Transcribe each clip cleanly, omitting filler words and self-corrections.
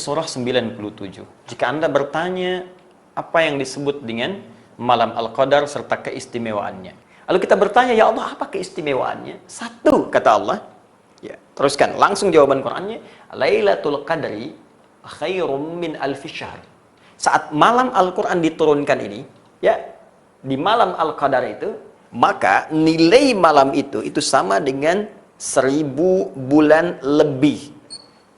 Surah 97. Jika Anda bertanya apa yang disebut dengan malam Al-Qadar serta keistimewaannya. Lalu kita bertanya, ya Allah, apa keistimewaannya? Satu, kata Allah. Ya, teruskan, langsung jawaban Qur'annya. Lailatul Qadri khairum min alfi syahr. Saat malam Al-Quran diturunkan ini, ya, di malam Al-Qadar itu, maka nilai malam itu sama dengan 1000 bulan lebih.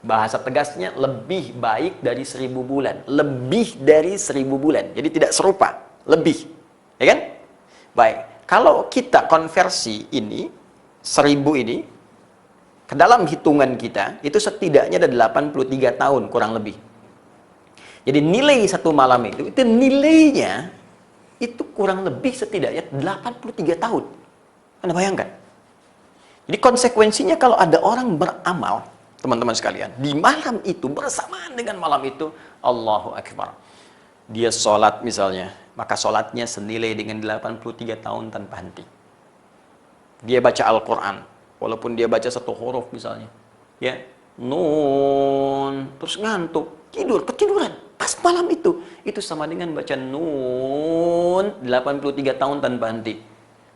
Bahasa tegasnya lebih baik dari 1000 bulan. Lebih dari 1000 bulan. Jadi tidak serupa. Lebih. Ya kan? Baik. Kalau kita konversi ini, 1000 ini, ke dalam hitungan kita, itu setidaknya ada 83 tahun kurang lebih. Jadi nilai satu malam itu nilainya, itu kurang lebih setidaknya 83 tahun. Anda bayangkan? Jadi konsekuensinya kalau ada orang beramal, teman-teman sekalian, di malam itu, bersamaan dengan malam itu, Allahu Akbar. Dia sholat misalnya, maka sholatnya senilai dengan 83 tahun tanpa henti. Dia baca Al-Quran, walaupun dia baca satu huruf misalnya, ya, nun, terus ngantuk, ketiduran, pas malam itu sama dengan baca nun, 83 tahun tanpa henti.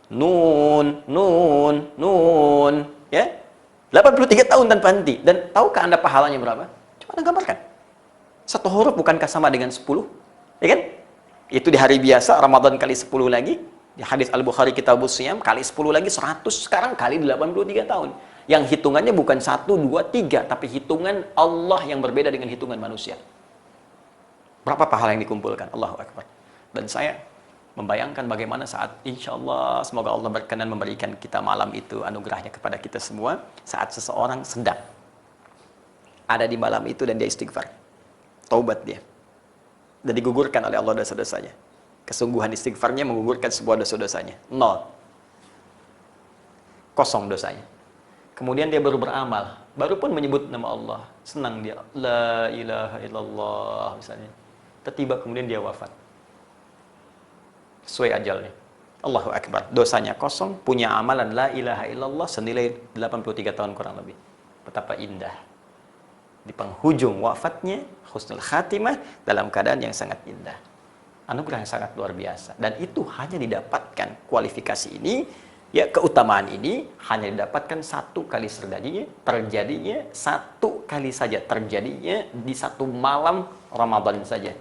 Nun, ya, 83 tahun tanpa henti. Dan tahukah Anda pahalanya berapa? Coba Anda gambarkan. Satu huruf bukankah sama dengan 10? Ya kan? Itu di hari biasa, Ramadan kali 10 lagi. Di hadis Al-Bukhari Kitabus Shiyam, kali 10 lagi 100. Sekarang kali 83 tahun. Yang hitungannya bukan 1, 2, 3. Tapi hitungan Allah yang berbeda dengan hitungan manusia. Berapa pahala yang dikumpulkan? Allahu Akbar. Dan saya membayangkan bagaimana saat insya Allah, semoga Allah berkenan memberikan kita malam itu, anugerahnya kepada kita semua, saat seseorang sedang ada di malam itu dan dia istighfar, taubat dia, dan digugurkan oleh Allah dosa-dosanya. Kesungguhan istighfarnya menggugurkan sebuah dosa-dosanya, 0, kosong dosanya. Kemudian dia baru beramal, baru pun menyebut nama Allah, senang dia, la ilaha illallah misalnya, tiba kemudian dia wafat sesuai ajalnya. Allahu Akbar. Dosanya kosong, punya amalan la ilaha illallah senilai 83 tahun kurang lebih. Betapa indah. Di penghujung wafatnya, husnul khatimah, dalam keadaan yang sangat indah. Anugerah yang sangat luar biasa. Dan itu hanya didapatkan, kualifikasi ini, ya, keutamaan ini, hanya didapatkan satu kali terjadinya satu kali saja terjadinya di satu malam Ramadan saja.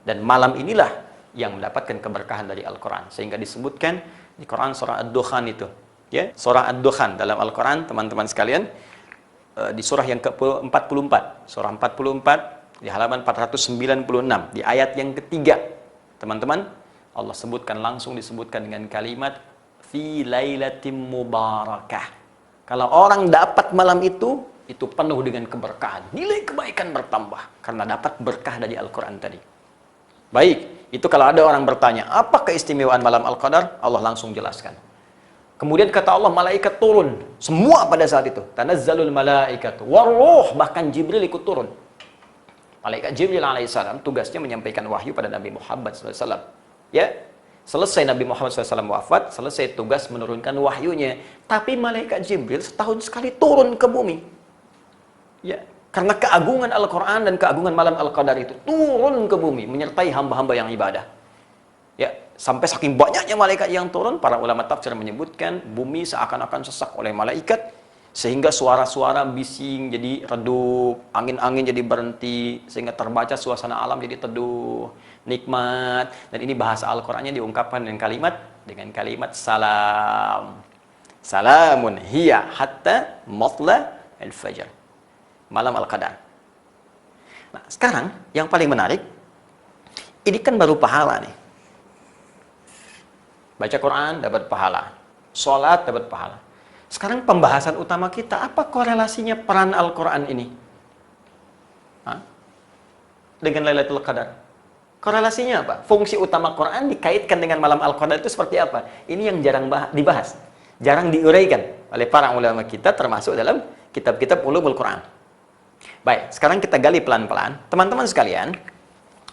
Dan malam inilah yang mendapatkan keberkahan dari Al-Quran. Sehingga disebutkan di Quran surah Ad-Dukhan itu. Ya, surah Ad-Dukhan dalam Al-Quran, teman-teman sekalian, di surah yang ke-44. Surah 44, di halaman 496. Di ayat yang ketiga. Teman-teman, Allah sebutkan, langsung disebutkan dengan kalimat, fi lailatim mubarakah. Kalau orang dapat malam itu penuh dengan keberkahan. Nilai kebaikan bertambah. Karena dapat berkah dari Al-Quran tadi. Baik, itu kalau ada orang bertanya, apa keistimewaan malam Al-Qadar? Allah langsung jelaskan. Kemudian kata Allah, malaikat turun. Semua pada saat itu. Tanazzalul malaikatu waruh, bahkan Jibril ikut turun. Malaikat Jibril alaihissalam tugasnya menyampaikan wahyu pada Nabi Muhammad SAW. Ya, selesai Nabi Muhammad SAW wafat, selesai tugas menurunkan wahyunya. Tapi malaikat Jibril setahun sekali turun ke bumi. Ya, karena keagungan Al-Quran dan keagungan malam Al-Qadar itu turun ke bumi, menyertai hamba-hamba yang ibadah. Ya, sampai saking banyaknya malaikat yang turun, para ulama tafsir menyebutkan bumi seakan-akan sesak oleh malaikat, sehingga suara-suara bising jadi redup, angin-angin jadi berhenti, sehingga terbaca suasana alam jadi teduh, nikmat. Dan ini bahasa Al-Qurannya diungkapkan dengan kalimat salam. Salamun hiya hatta matla al-fajr. Malam Al-Qadar. Nah, sekarang yang paling menarik, ini kan baru pahala nih. Baca Quran dapat pahala, sholat dapat pahala. Sekarang pembahasan utama kita, apa korelasinya peran Al-Quran ini dengan Lailatul Qadar? Korelasinya apa? Fungsi utama Quran dikaitkan dengan malam Al-Qadar itu seperti apa? Ini yang jarang dibahas, jarang diuraikan oleh para ulama kita, termasuk dalam kitab-kitab ulumul Quran. Baik, sekarang kita gali pelan-pelan. Teman-teman sekalian,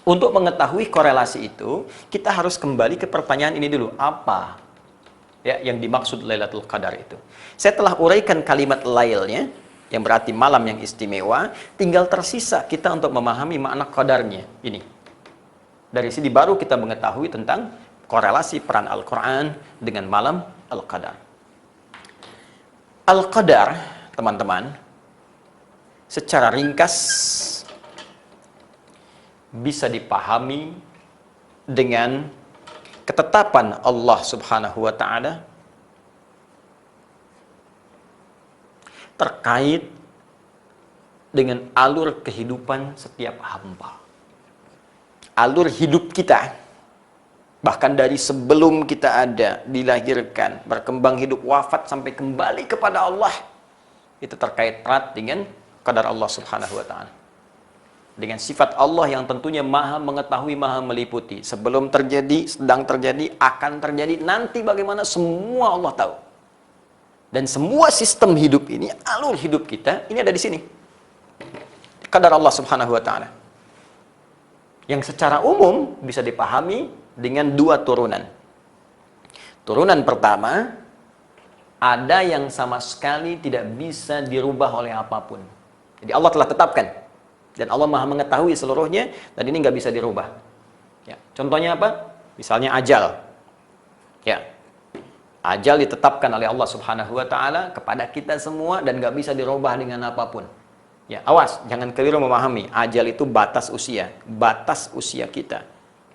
untuk mengetahui korelasi itu, kita harus kembali ke pertanyaan ini dulu. Apa ya yang dimaksud Lailatul Qadar itu? Saya telah uraikan kalimat lailnya, yang berarti malam yang istimewa. Tinggal tersisa kita untuk memahami makna qadarnya ini. Dari sini baru kita mengetahui tentang korelasi peran Al-Quran dengan malam Al-Qadar. Al-Qadar, teman-teman, secara ringkas bisa dipahami dengan ketetapan Allah Subhanahu wa Ta'ala terkait dengan alur kehidupan setiap hamba. Alur hidup kita, bahkan dari sebelum kita ada, dilahirkan, berkembang hidup, wafat, sampai kembali kepada Allah, itu terkait erat dengan qadar Allah Subhanahu wa Ta'ala. Dengan sifat Allah yang tentunya maha mengetahui, maha meliputi. Sebelum terjadi, sedang terjadi, akan terjadi, nanti bagaimana, semua Allah tahu. Dan semua sistem hidup ini, alur hidup kita, ini ada di sini. Qadar Allah Subhanahu wa Ta'ala. Yang secara umum bisa dipahami dengan dua turunan. Turunan pertama, ada yang sama sekali tidak bisa dirubah oleh apapun. Jadi Allah telah tetapkan. Dan Allah maha mengetahui seluruhnya, dan ini nggak bisa dirubah. Ya. Contohnya apa? Misalnya ajal. Ya. Ajal ditetapkan oleh Allah Subhanahu wa Ta'ala kepada kita semua dan nggak bisa dirubah dengan apapun. Ya, awas, jangan keliru memahami. Ajal itu batas usia kita.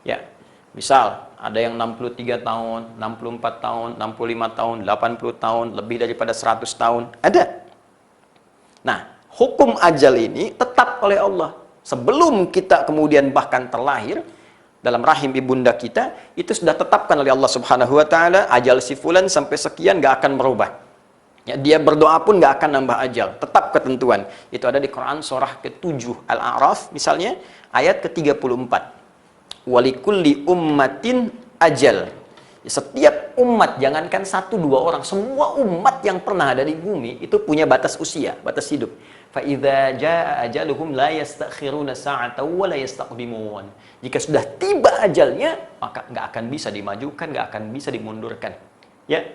Ya, misal ada yang 63 tahun, 64 tahun, 65 tahun, 80 tahun, lebih daripada 100 tahun, ada. Nah, hukum ajal ini tetap oleh Allah. Sebelum kita kemudian bahkan terlahir dalam rahim ibunda kita, itu sudah tetapkan oleh Allah Subhanahu wa Ta'ala, ajal si fulan sampai sekian gak akan merubah. Ya, dia berdoa pun gak akan nambah ajal, tetap ketentuan. Itu ada di Quran surah ke-7 Al-A'raf misalnya, ayat ke-34. Walikulli ummatin ajal. Setiap umat, jangankan 1-2 orang, semua umat yang pernah ada di bumi itu punya batas usia, batas hidup. فَإِذَا جَاءَ أَجَلُهُمْ لَا يَسْتَأْخِرُونَ سَاعَةً وَلَا يَسْتَقْدِمُونَ. Jika sudah tiba ajalnya, maka nggak akan bisa dimajukan, nggak akan bisa dimundurkan. Ya,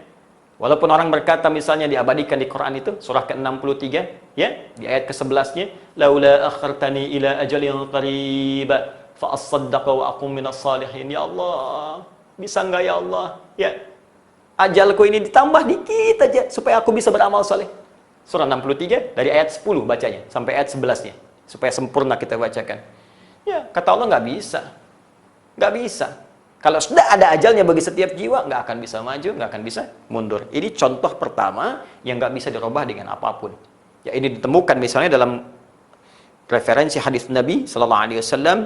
walaupun orang berkata misalnya diabadikan di Quran itu surah ke-63, ya, di ayat ke-11-nya, laula akhartani ila ajalin qarib fa asaddaqa wa aqum minas salihin. Ya Allah, bisa nggak ya Allah? Ya, ajalku ini ditambah dikit aja supaya aku bisa beramal saleh. Surah 63 dari ayat 10 bacanya sampai ayat 11-nya supaya sempurna kita bacakan. Ya, kata Allah nggak bisa. Nggak bisa. Kalau sudah ada ajalnya bagi setiap jiwa, nggak akan bisa maju, nggak akan bisa mundur. Ini contoh pertama yang nggak bisa dirubah dengan apapun. Ya, ini ditemukan misalnya dalam referensi hadis Nabi Sallallahu Alaihi Wasallam.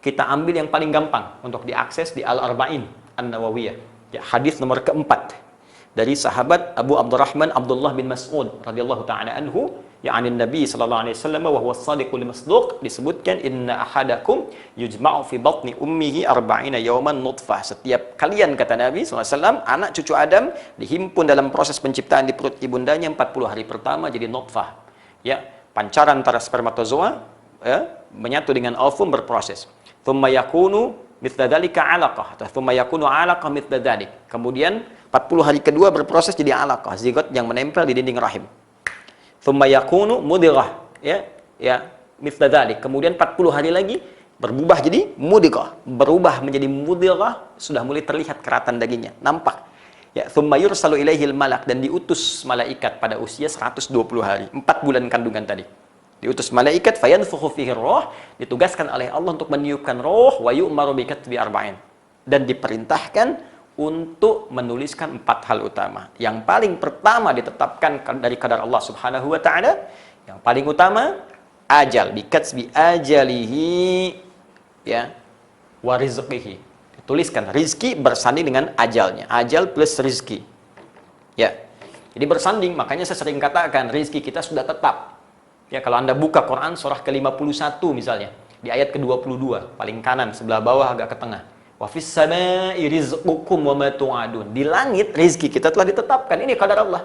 Kita ambil yang paling gampang untuk diakses di Al-Arba'in An-Nawawiyah. Ya, hadis nomor keempat dari sahabat Abu Abdurrahman Abdullah bin Mas'ud radhiyallahu ta'ala anhu, ya'ani Nabi sallallahu alaihi wasallam wa huwa as-sadiqul masduq, disebutkan inna ahadakum yujma'u fi batni ummihi 40 yawman nutfah. Setiap kalian, kata Nabi sallallahu alaihi wasallam, anak cucu Adam dihimpun dalam proses penciptaan di perut ibundanya 40 hari pertama jadi nutfah. Ya, pancaran antara spermatozoa ya, menyatu dengan ovum berproses. Thumma yakunu mithla dzalika 'alaqah, thumma yakunu 'alaqah mithla dzalik. Kemudian 40 hari kedua berproses jadi alaqah, zigot yang menempel di dinding rahim. Thumma yakunu mudighah, ya, mithla dzalik. Kemudian 40 hari lagi berubah jadi mudighah, berubah menjadi mudighah, sudah mulai terlihat keratan dagingnya, nampak. Ya, thumma yursalu ilaihil malak, dan diutus malaikat pada usia 120 hari, 4 bulan kandungan tadi. Diutus malaikat fayanfukhu fihi roh, ditugaskan oleh Allah untuk meniupkan roh, wa yu'maru bi katbi arba'in, dan diperintahkan untuk menuliskan 4 hal utama. Yang paling pertama ditetapkan dari qadar Allah Subhanahu wa Ta'ala, yang paling utama ajal, bikatsbi ajalihi, ya, wa rizqihi. Dituliskan rizki bersanding dengan ajalnya, ajal plus rizki. Ya, jadi bersanding. Makanya saya sering katakan rizki kita sudah tetap. Ya, kalau Anda buka Quran surah ke-51 misalnya, di ayat ke-22 paling kanan sebelah bawah agak ke tengah, wa fis samaa'i rizqukum wa ma tu'adun. Di langit rizki kita telah ditetapkan. Ini qadar Allah.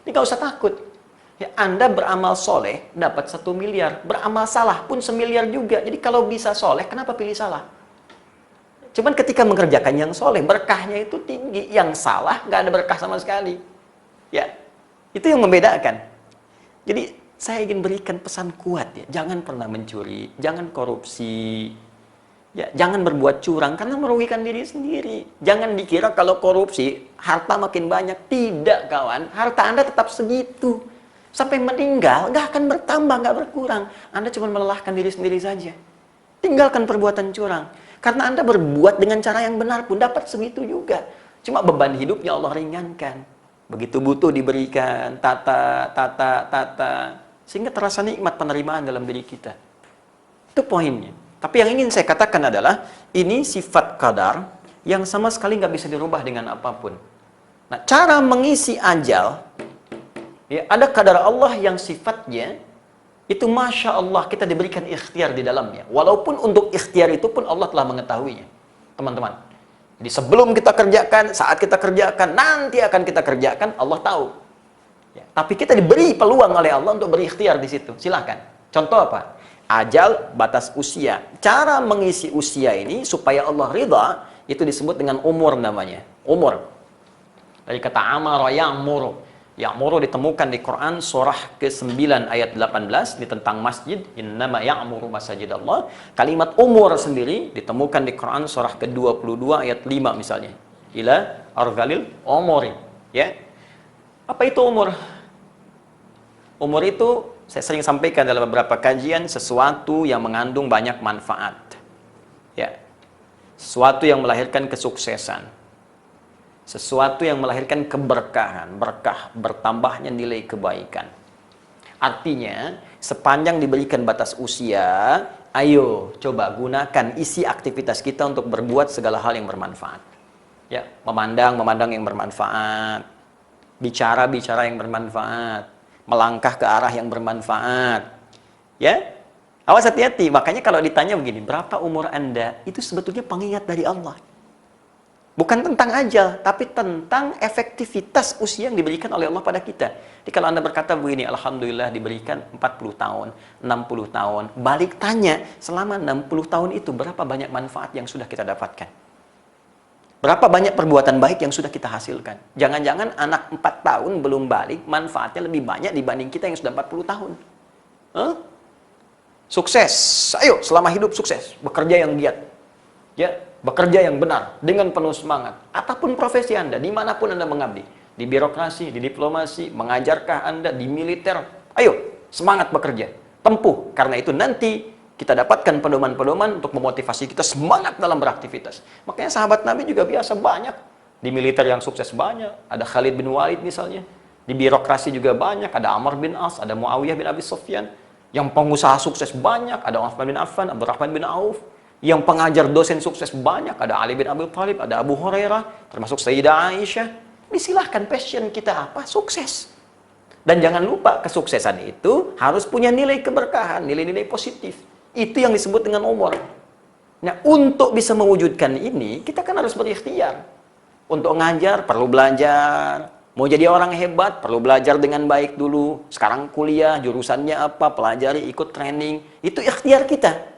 Ini enggak usah takut. Ya, Anda beramal soleh dapat 1 miliar, beramal salah pun 1 miliar juga. Jadi kalau bisa soleh, kenapa pilih salah? Cuman ketika mengerjakan yang soleh, berkahnya itu tinggi. Yang salah nggak ada berkah sama sekali. Ya, itu yang membedakan. Jadi saya ingin berikan pesan kuat ya, jangan pernah mencuri, jangan korupsi, ya, jangan berbuat curang karena merugikan diri sendiri. Jangan dikira kalau korupsi harta makin banyak. Tidak kawan, harta Anda tetap segitu. Sampai meninggal nggak akan bertambah, nggak berkurang. Anda cuma melelahkan diri sendiri saja. Tinggalkan perbuatan curang. Karena Anda berbuat dengan cara yang benar pun dapat segitu juga. Cuma beban hidupnya Allah ringankan. Begitu butuh diberikan, tata. Sehingga terasa nikmat penerimaan dalam diri kita. Itu poinnya. Tapi yang ingin saya katakan adalah, ini sifat qadar yang sama sekali nggak bisa dirubah dengan apapun. Nah, cara mengisi ajal, ya, ada qadar Allah yang sifatnya, itu Masya Allah kita diberikan ikhtiar di dalamnya. Walaupun untuk ikhtiar itu pun Allah telah mengetahuinya. Teman-teman. Jadi sebelum kita kerjakan, saat kita kerjakan, nanti akan kita kerjakan, Allah tahu. Ya, tapi kita diberi peluang oleh Allah untuk berikhtiar di situ. Silakan. Contoh apa? Ajal, batas usia. Cara mengisi usia ini supaya Allah ridha, itu disebut dengan umur namanya. Umur. Dari kata amara ya'muru. Ya'muru ditemukan di Quran surah ke-9 ayat 18 ini tentang masjid, innama ya'muru masajidallah. Kalimat umur sendiri ditemukan di Quran surah ke-22 ayat 5 misalnya. Ila argalil umuri, ya. Apa itu umur? Umur itu saya sering sampaikan dalam beberapa kajian, sesuatu yang mengandung banyak manfaat. Ya. Sesuatu yang melahirkan kesuksesan. Sesuatu yang melahirkan keberkahan, berkah, bertambahnya nilai kebaikan. Artinya, sepanjang diberikan batas usia, ayo coba gunakan isi aktivitas kita untuk berbuat segala hal yang bermanfaat. Ya, memandang yang bermanfaat, bicara yang bermanfaat, melangkah ke arah yang bermanfaat. Ya, awas hati-hati. Makanya kalau ditanya begini, berapa umur Anda? Itu sebetulnya pengingat dari Allah. Bukan tentang ajal, tapi tentang efektivitas usia yang diberikan oleh Allah pada kita. Jadi kalau Anda berkata begini, Alhamdulillah diberikan 40 tahun, 60 tahun. Balik tanya, selama 60 tahun itu berapa banyak manfaat yang sudah kita dapatkan? Berapa banyak perbuatan baik yang sudah kita hasilkan? Jangan-jangan anak 4 tahun belum balik, manfaatnya lebih banyak dibanding kita yang sudah 40 tahun. Huh? Sukses. Ayo, selama hidup sukses. Bekerja yang giat. Ya, bekerja yang benar, dengan penuh semangat. Apapun profesi Anda, dimanapun Anda mengabdi. Di birokrasi, di diplomasi, mengajarkah Anda, di militer. Ayo, semangat bekerja. Tempuh, karena itu nanti kita dapatkan pedoman-pedoman untuk memotivasi kita semangat dalam beraktivitas. Makanya sahabat Nabi juga biasa banyak. Di militer yang sukses banyak. Ada Khalid bin Walid misalnya. Di birokrasi juga banyak. Ada Amr bin As, ada Muawiyah bin Abi Sufyan. Yang pengusaha sukses banyak. Ada Uthman bin Affan, Abdurrahman bin Auf. Yang pengajar dosen sukses banyak, ada Ali bin Abi Thalib, ada Abu Hurairah, termasuk Sayyidah Aisyah. Disilahkan passion kita apa? Sukses. Dan jangan lupa, kesuksesan itu harus punya nilai keberkahan, nilai-nilai positif. Itu yang disebut dengan umur. Nah, untuk bisa mewujudkan ini, kita kan harus berikhtiar. Untuk ngajar, perlu belajar. Mau jadi orang hebat, perlu belajar dengan baik dulu. Sekarang kuliah, jurusannya apa, pelajari, ikut training. Itu ikhtiar kita.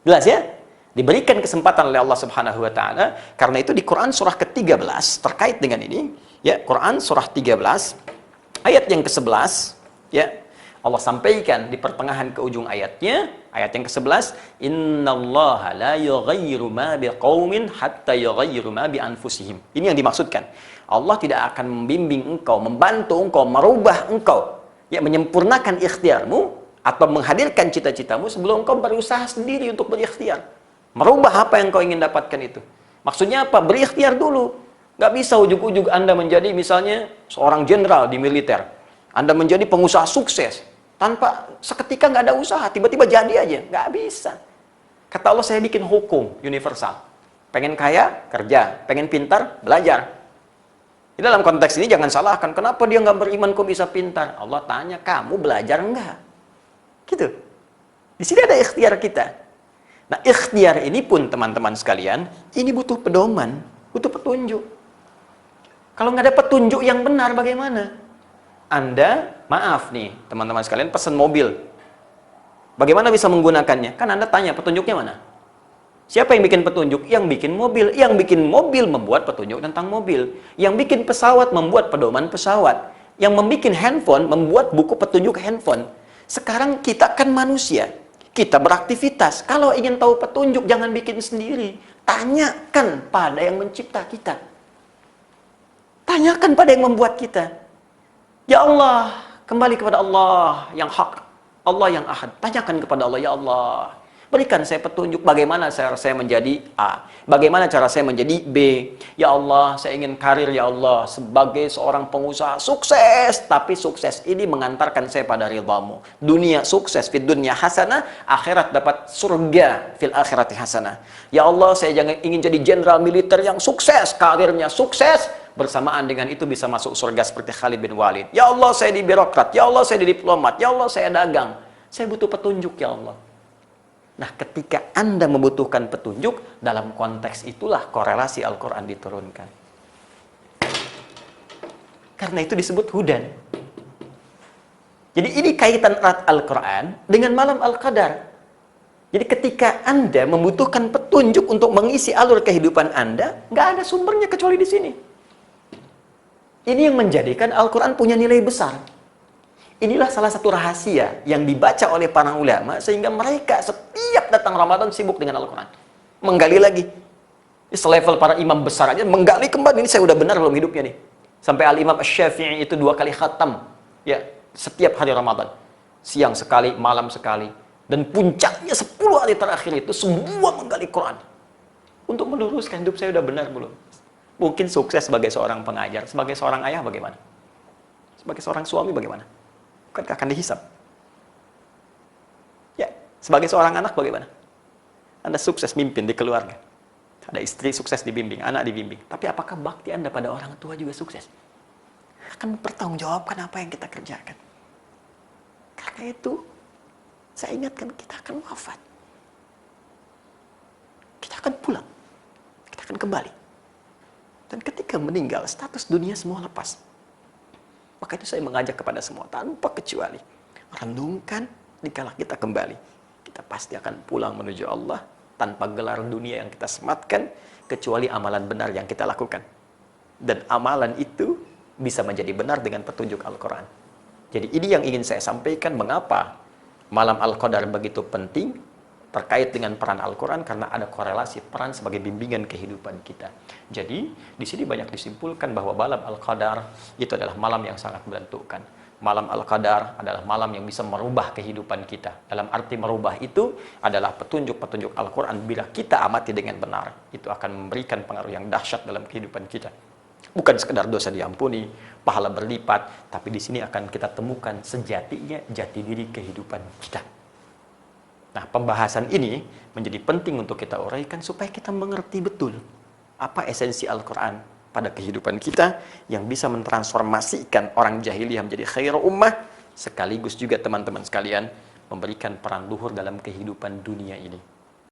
Jelas ya? Diberikan kesempatan oleh Allah Subhanahu wa taala. Karena itu di Quran surah ke-13 terkait dengan ini, ya, Quran surah 13 ayat yang ke-11, ya. Allah sampaikan di pertengahan ke ujung ayatnya, ayat yang ke-11, innallaha la yughayyiru ma biqaumin hatta yughayyiru ma bi anfusihim. Ini yang dimaksudkan. Allah tidak akan membimbing engkau, membantu engkau, merubah engkau, ya, menyempurnakan ikhtiarmu atau menghadirkan cita-citamu sebelum engkau berusaha sendiri untuk berikhtiar. Merubah apa yang kau ingin dapatkan itu. Maksudnya apa? Berikhtiar dulu. Nggak bisa ujuk-ujuk Anda menjadi misalnya seorang jenderal di militer. Anda menjadi pengusaha sukses. Tanpa seketika nggak ada usaha, tiba-tiba jadi aja. Nggak bisa. Kata Allah, saya bikin hukum universal. Pengen kaya, kerja. Pengen pintar, belajar. Di dalam konteks ini jangan salahkan. Kenapa dia nggak beriman kok bisa pintar? Allah tanya, kamu belajar nggak? Gitu. Di sini ada ikhtiar kita. Nah, ikhtiar ini pun teman-teman sekalian, ini butuh pedoman, butuh petunjuk. Kalau nggak ada petunjuk yang benar, bagaimana? Anda, maaf nih, teman-teman sekalian, pesan mobil. Bagaimana bisa menggunakannya? Kan Anda tanya, petunjuknya mana? Siapa yang bikin petunjuk? Yang bikin mobil. Yang bikin mobil membuat petunjuk tentang mobil. Yang bikin pesawat membuat pedoman pesawat. Yang membuat handphone membuat buku petunjuk handphone. Sekarang kita kan manusia, kita beraktivitas. Kalau ingin tahu petunjuk, jangan bikin sendiri. Tanyakan pada yang mencipta kita. Tanyakan pada yang membuat kita. Ya Allah, kembali kepada Allah yang hak, Allah yang ahad. Tanyakan kepada Allah, ya Allah, berikan saya petunjuk bagaimana cara saya menjadi A, bagaimana cara saya menjadi B. Ya Allah, saya ingin karir, ya Allah, sebagai seorang pengusaha sukses, tapi sukses ini mengantarkan saya pada ridhamu. Dunia sukses, fid dunya hasanah, akhirat dapat surga, fil akhirati hasanah. Ya Allah, saya ingin jadi jenderal militer yang sukses, karirnya sukses, bersamaan dengan itu bisa masuk surga seperti Khalid bin Walid. Ya Allah, saya di birokrat, ya Allah, saya di diplomat, ya Allah, saya dagang. Saya butuh petunjuk, ya Allah. Nah, ketika Anda membutuhkan petunjuk, dalam konteks itulah korelasi Al-Quran diturunkan. Karena itu disebut hudan. Jadi ini kaitan erat Al-Quran dengan malam Al-Qadar. Jadi ketika Anda membutuhkan petunjuk untuk mengisi alur kehidupan Anda, nggak ada sumbernya kecuali di sini. Ini yang menjadikan Al-Quran punya nilai besar. Inilah salah satu rahasia yang dibaca oleh para ulama, sehingga mereka setiap datang Ramadan sibuk dengan Al-Quran. Menggali lagi. Selevel para imam besar aja, menggali kembali, ini saya udah benar belum hidupnya nih. Sampai Al-Imam Asy-Syafi'i itu 2 kali khatam. Ya, setiap hari Ramadan. Siang sekali, malam sekali. Dan puncaknya 10 hari terakhir itu semua menggali Quran. Untuk meluruskan hidup saya udah benar belum? Mungkin sukses sebagai seorang pengajar, sebagai seorang ayah bagaimana? Sebagai seorang suami bagaimana? Bukankah akan dihisab? Ya, sebagai seorang anak bagaimana? Anda sukses mimpin di keluarga. Ada istri sukses dibimbing, anak dibimbing. Tapi apakah bakti Anda pada orang tua juga sukses? Akan mempertanggungjawabkan apa yang kita kerjakan. Karena itu, saya ingatkan kita akan wafat. Kita akan pulang. Kita akan kembali. Dan ketika meninggal, status dunia semua lepas. Maka itu saya mengajak kepada semua, tanpa kecuali. Renungkan, dikala kita kembali. Kita pasti akan pulang menuju Allah, tanpa gelar dunia yang kita sematkan, kecuali amalan benar yang kita lakukan. Dan amalan itu bisa menjadi benar dengan petunjuk Al-Quran. Jadi ini yang ingin saya sampaikan, mengapa malam Al-Qadar begitu penting, terkait dengan peran Al-Quran, karena ada korelasi peran sebagai bimbingan kehidupan kita. Jadi, di sini banyak disimpulkan bahwa malam Al-Qadar itu adalah malam yang sangat menentukan. Malam Al-Qadar adalah malam yang bisa merubah kehidupan kita. Dalam arti merubah itu adalah petunjuk-petunjuk Al-Quran. Bila kita amati dengan benar, itu akan memberikan pengaruh yang dahsyat dalam kehidupan kita. Bukan sekedar dosa diampuni, pahala berlipat, tapi di sini akan kita temukan sejatinya jati diri kehidupan kita. Nah, pembahasan ini menjadi penting untuk kita uraikan supaya kita mengerti betul apa esensi Al-Quran pada kehidupan kita yang bisa mentransformasikan orang jahiliyah menjadi khairu ummah, sekaligus juga teman-teman sekalian memberikan peran luhur dalam kehidupan dunia ini.